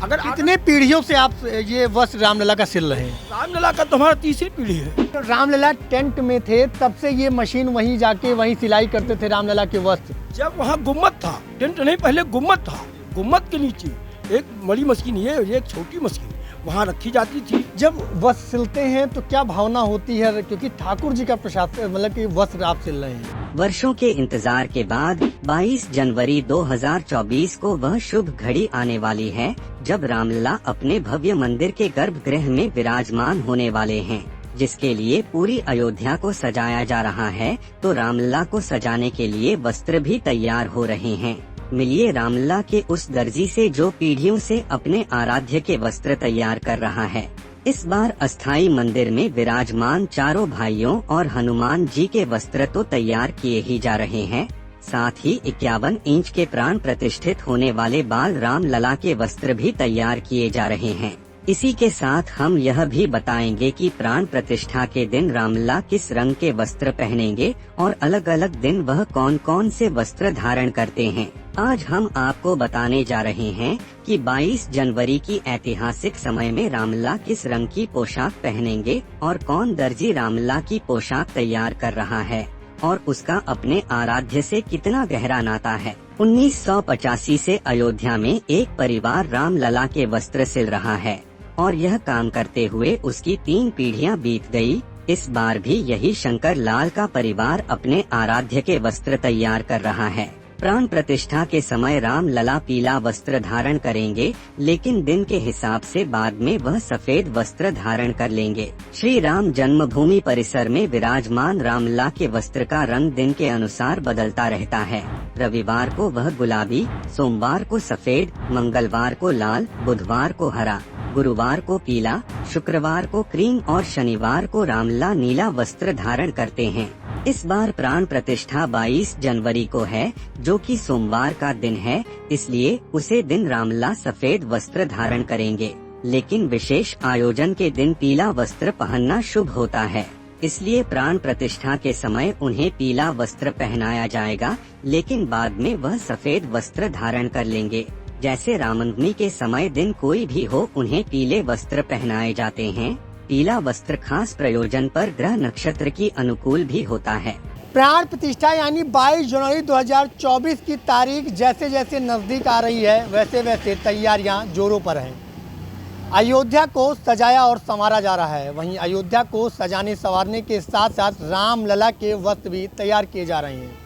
अगर कितने पीढ़ियों से आप ये वस्त्र रामलला का सिल रहे हैं? रामलला का तो हमारा तीसरी पीढ़ी है। तो रामलला टेंट में थे तब से ये मशीन वहीं जाके वहीं सिलाई करते थे रामलला के वस्त्र। जब वहाँ गुम्मत था, टेंट नहीं, पहले गुम्मत था। गुम्मत के नीचे एक बड़ी मशीन ये एक छोटी मशीन वहाँ रखी जाती थी। जब वस्त्र सिलते हैं तो क्या भावना होती है, क्योंकि ठाकुर जी का प्रसाद मतलब कि वस्त्र आप सिल रहे हैं? वर्षों के इंतजार के बाद 22 जनवरी 2024 को वह शुभ घड़ी आने वाली है जब रामलला अपने भव्य मंदिर के गर्भगृह में विराजमान होने वाले हैं, जिसके लिए पूरी अयोध्या को सजाया जा रहा है। तो रामलला को सजाने के लिए वस्त्र भी तैयार हो रहे हैं। मिलिए रामलला के उस दर्जी से जो पीढ़ियों से अपने आराध्य के वस्त्र तैयार कर रहा है। इस बार अस्थाई मंदिर में विराजमान चारों भाइयों और हनुमान जी के वस्त्र तो तैयार किए ही जा रहे हैं, साथ ही 51 इंच के प्राण प्रतिष्ठित होने वाले बाल रामलला के वस्त्र भी तैयार किए जा रहे हैं। इसी के साथ हम यह भी बताएंगे कि प्राण प्रतिष्ठा के दिन रामलला किस रंग के वस्त्र पहनेंगे और अलग अलग दिन वह कौन कौन से वस्त्र धारण करते हैं। आज हम आपको बताने जा रहे हैं कि 22 जनवरी की ऐतिहासिक समय में रामलला किस रंग की पोशाक पहनेंगे और कौन दर्जी रामलला की पोशाक तैयार कर रहा है और उसका अपने आराध्य से कितना गहरा नाता है। 1985 से अयोध्या में एक परिवार रामलला के वस्त्र सिल रहा है और यह काम करते हुए उसकी 3 पीढ़ियां बीत गई। इस बार भी यही शंकर लाल का परिवार अपने आराध्य के वस्त्र तैयार कर रहा है। प्राण प्रतिष्ठा के समय रामलला पीला वस्त्र धारण करेंगे, लेकिन दिन के हिसाब से बाद में वह सफेद वस्त्र धारण कर लेंगे। श्री राम जन्मभूमि परिसर में विराजमान रामलला के वस्त्र का रंग दिन के अनुसार बदलता रहता है। रविवार को वह गुलाबी, सोमवार को सफेद, मंगलवार को लाल, बुधवार को हरा, गुरुवार को पीला, शुक्रवार को क्रीम और शनिवार को रामलला नीला वस्त्र धारण करते हैं। इस बार प्राण प्रतिष्ठा 22 जनवरी को है, जो कि सोमवार का दिन है, इसलिए उसे दिन रामलला सफेद वस्त्र धारण करेंगे। लेकिन विशेष आयोजन के दिन पीला वस्त्र पहनना शुभ होता है, इसलिए प्राण प्रतिष्ठा के समय उन्हें पीला वस्त्र पहनाया जाएगा, लेकिन बाद में वह सफेद वस्त्र धारण कर लेंगे। जैसे रामनवमी के समय दिन कोई भी हो, उन्हें पीले वस्त्र पहनाए जाते हैं। पीला वस्त्र खास प्रयोजन पर ग्रह नक्षत्र की अनुकूल भी होता है। प्राण प्रतिष्ठा यानी 22 जनवरी 2024 की तारीख जैसे जैसे नजदीक आ रही है, वैसे वैसे तैयारियां जोरों पर हैं। अयोध्या को सजाया और संवारा जा रहा है। वहीं अयोध्या को सजाने संवारने के साथ साथ रामलला के वस्त्र भी तैयार किए जा रहे हैं।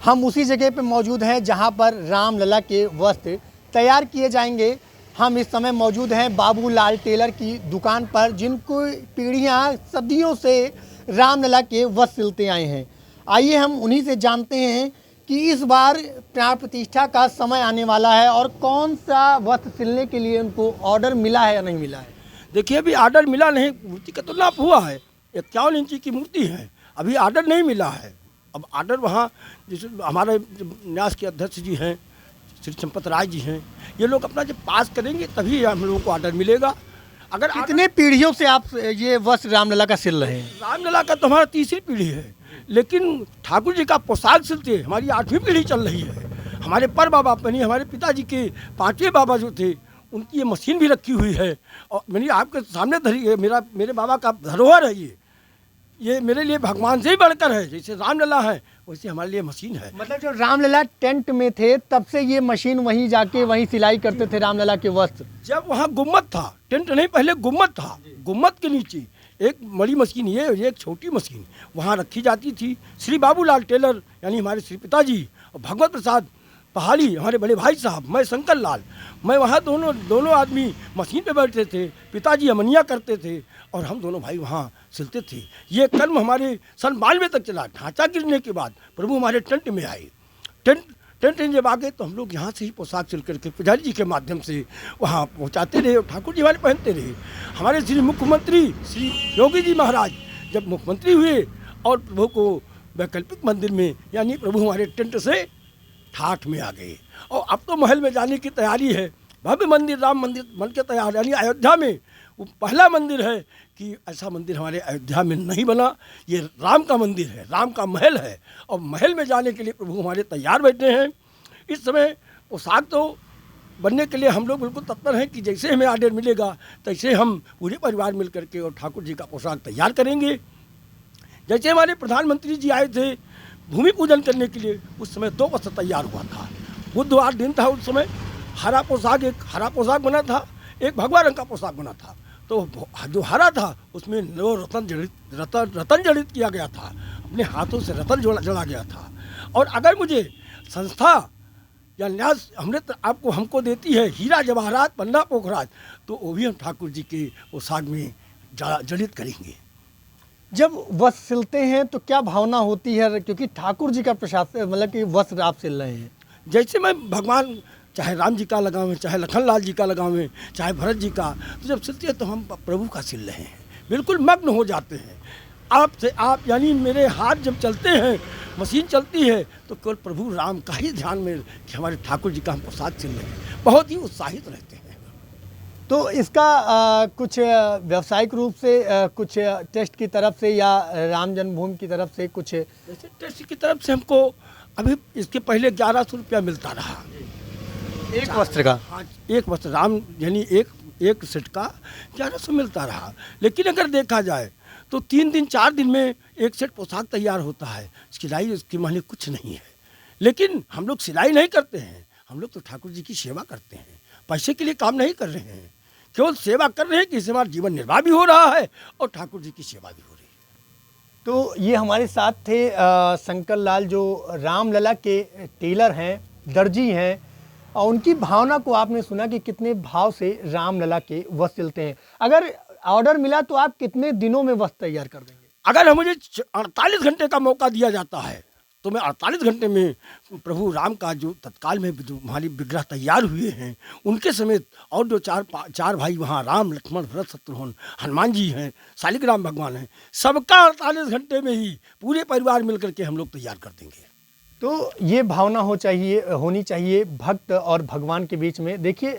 हम उसी जगह पर मौजूद हैं जहां पर रामलला के वस्त्र तैयार किए जाएंगे। हम इस समय मौजूद हैं बाबूलाल टेलर की दुकान पर, जिनको पीढ़ियां सदियों से रामलला के वस्त्र सिलते आए हैं। आइए हम उन्हीं से जानते हैं कि इस बार प्राण प्रतिष्ठा का समय आने वाला है और कौन सा वस्त्र सिलने के लिए उनको ऑर्डर मिला है या नहीं मिला है। देखिए, अभी ऑर्डर मिला नहीं। मूर्ति का तो नाप हुआ है, 51 इंची की मूर्ति है, अभी ऑर्डर नहीं मिला है। अब ऑर्डर वहाँ जैसे हमारे न्यास के अध्यक्ष जी हैं, श्री चंपत राय जी हैं, ये लोग अपना जब पास करेंगे तभी हम लोगों को ऑर्डर मिलेगा। अगर कितने पीढ़ियों से आप ये वस्त्र रामलला का सिल रहे हैं? रामलला का तो हमारा तीसरी पीढ़ी है, लेकिन ठाकुर जी का पोशाक सिलते हमारी 8वीं पीढ़ी चल रही है। हमारे पर बाबा यानी हमारे पिताजी के 5वें बाबा जो थे, उनकी ये मशीन भी रखी हुई है और मैंने आपके सामने धरी है। मेरे बाबा का धरोहर है ये मेरे लिए भगवान से ही बढ़कर है। जैसे रामलला है वैसे हमारे लिए मशीन है। मतलब जो रामलला टेंट में थे तब से ये मशीन वहीं जाके वहीं सिलाई करते थे रामलला के वस्त्र। जब वहाँ गुम्मत था, टेंट नहीं, पहले गुम्मत था। गुम्मत के नीचे एक बड़ी मशीन ये एक छोटी मशीन वहाँ रखी जाती थी। श्री बाबूलाल टेलर यानी हमारे श्री पिताजी और भगवत प्रसाद पहाड़ी हमारे बड़े भाई साहब, मैं शंकर लाल, मैं वहाँ दोनों आदमी मशीन पे बैठते थे। पिताजी अमनिया करते थे और हम दोनों भाई वहाँ सिलते थे। ये कर्म हमारे सन 92 तक चला। ढांचा गिरने के बाद प्रभु हमारे टेंट में आए। टेंट जब आ गए तो हम लोग यहाँ से ही पोशाक सिल करके पुजारी जी के माध्यम से वहाँ पहुँचाते रहे और ठाकुर जी हमारे पहनते रहे। हमारे श्री मुख्यमंत्री श्री योगी जी महाराज जब मुख्यमंत्री हुए और प्रभु को वैकल्पिक मंदिर में यानी प्रभु हमारे टेंट से ठाठ में आ गए और अब तो महल में जाने की तैयारी है। भव्य मंदिर राम मंदिर बन के तैयार, यानी अयोध्या में वो पहला मंदिर है कि ऐसा मंदिर हमारे अयोध्या में नहीं बना। ये राम का मंदिर है, राम का महल है और महल में जाने के लिए प्रभु हमारे तैयार बैठे हैं। इस समय पोशाक तो बनने के लिए हम लोग बिल्कुल तत्पर हैं कि जैसे हमें आर्डर मिलेगा तैसे हम पूरे परिवार मिल करके और ठाकुर जी का पोशाक तैयार करेंगे। जैसे हमारे प्रधानमंत्री जी आए थे भूमि पूजन करने के लिए, उस समय 2 वस्त्र तैयार हुआ था। बुधवार दिन था, उस समय एक हरा पोशाक बना था, एक भगवा रंग का पोशाक बना था। तो जो हरा था उसमें 9 रतन जड़ित किया गया था, अपने हाथों से रतन जड़ा गया था। और अगर मुझे संस्था या न्यास हमको देती है हीरा जवाहरात पन्ना पोखराज, तो वो भी हम ठाकुर जी के पोशाक में जड़ित करेंगे। जब वस्त्र सिलते हैं तो क्या भावना होती है, क्योंकि ठाकुर जी का प्रशासन मतलब कि वस्त्र आप सिल रहे हैं? जैसे मैं भगवान चाहे राम जी का लगावें, चाहे लखन लाल जी का लगावें, चाहे भरत जी का, तो जब सिलते हैं तो हम प्रभु का सिल रहे हैं, बिल्कुल मग्न हो जाते हैं। आप यानी मेरे हाथ जब चलते हैं, मशीन चलती है, तो केवल प्रभु राम का ही ध्यान में कि हमारे ठाकुर जी का हम पोशाक सिल रहे हैं, बहुत ही उत्साहित रहते हैं। तो इसका कुछ व्यावसायिक रूप से कुछ टेस्ट की तरफ से या राम जन्मभूमि की तरफ से कुछ? जैसे टेस्ट की तरफ से हमको अभी इसके पहले 1100 रुपया मिलता रहा एक वस्त्र का। हाँ, एक वस्त्र राम यानी एक सेट का 1100 मिलता रहा। लेकिन अगर देखा जाए तो 3 दिन 4 दिन में एक सेट पोशाक तैयार होता है। सिलाई उसके माने कुछ नहीं है। लेकिन हम लोग सिलाई नहीं करते हैं, हम लोग तो ठाकुर जी की सेवा करते हैं, पैसे के लिए काम नहीं कर रहे हैं, केवल सेवा कर रहे हैं कि इससे हमारा जीवन निर्वाह भी हो रहा है और ठाकुर जी की सेवा भी हो रही है। तो ये हमारे साथ थे शंकर लाल, जो रामलला के टेलर हैं, दर्जी हैं, और उनकी भावना को आपने सुना कि कितने भाव से रामलला के वस्त्र सिलते हैं। अगर ऑर्डर मिला तो आप कितने दिनों में वस्त्र तैयार कर देंगे? अगर मुझे 48 घंटे का मौका दिया जाता है तो मैं 48 घंटे में प्रभु राम का जो तत्काल में जो हमारी विग्रह तैयार हुए हैं उनके समेत और जो चार भाई वहाँ राम लक्ष्मण भरत शत्रुघ्न हनुमान जी हैं, शालिग्राम भगवान हैं, सबका 48 घंटे में ही पूरे परिवार मिल करके हम लोग तैयार कर देंगे। तो ये भावना होनी चाहिए भक्त और भगवान के बीच में। देखिए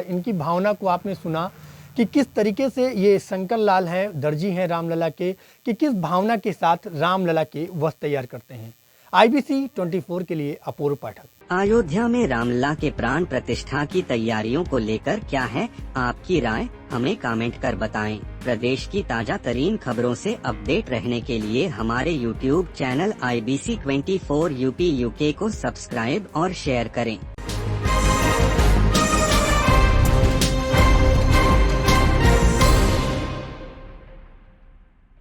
इनकी भावना को आपने सुना कि किस तरीके से ये शंकर लाल हैं, दर्जी हैं रामलला के, कि किस भावना के साथ रामलला के वस्त्र तैयार करते हैं। IBC 24 के लिए अपूर्व पाठक। अयोध्या में रामलला के प्राण प्रतिष्ठा की तैयारियों को लेकर क्या है आपकी राय, हमें कमेंट कर बताएं। प्रदेश की ताजा तरीन खबरों से अपडेट रहने के लिए हमारे YouTube channel IBC 24 UP UK को सब्सक्राइब और शेयर करें।